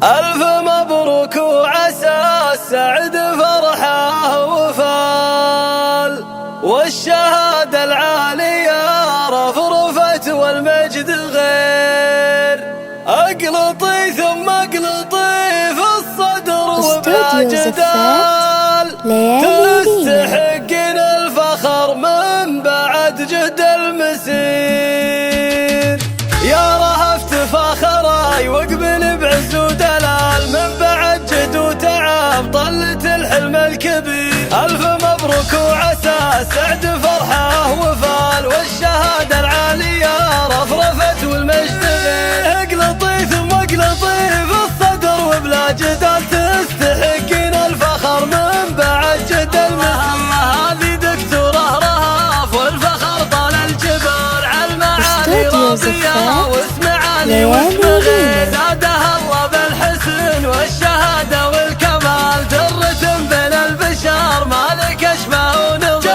ألف مبروك وعسى السعد فرحه وفال، والشهادة العالية رفرفت والمجد غير. أقلطي ثم أقلطي في الصدر وبلا جدال، تستحقين الفخر من بعد جهد المسير. يا رهفت فخراي واقبل بعز ودلال، من بعد جهد وتعب طلت الحلم الكبير. ألف مبروك وعسى السعد فرحه وفال، والشهادة العالية رفرفت والمجد غير. اقلطي ثم اقلطي في الصدر وبلا جدال، تستحقين الفخر من بعد جهد المسير. هذه دكتورة رهف والفخر طال الجبال، عالمعالي راضية واسم عالي واسم غير. زادها الله بالحسن والشهادة والكمال، درة بين البشر مالك اشباه ونظير.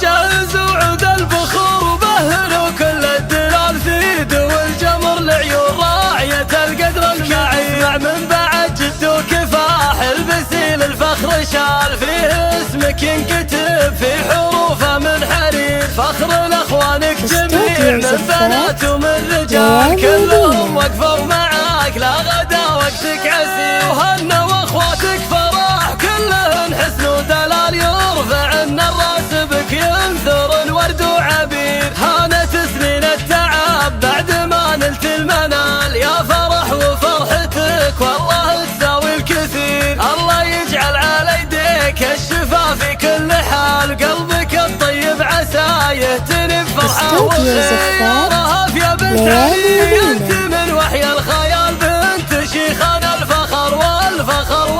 جهزوا عود البخور وبهروا كل الدلال، زيدوا الجمر لعيون راعية القدر الكعير. من بعد جد وكفاح البسي للفخر شال، فيه اسمك ينكتب في حروفه من حرير. فخر لاخوانك جميع من بنات ومن رجال، كلهم وقفوا معاك لا غدا وقتك عسير. وهنا واخواتك فرح كلهن حسن ودلال، يرفع ان الراس بك ينثر الورد وعبير. هانت سنين التعب بعد ما نلت المنال، يا فرح وفرحتك والله تساوي الكثير. الله يجعل على يديك الشفا في كل حال، قلبك الطيب عسى يهتني بفرحه وخير. رهف يا بنت علي انت من وحي الخيال، بنت شيخان الفخر والفخر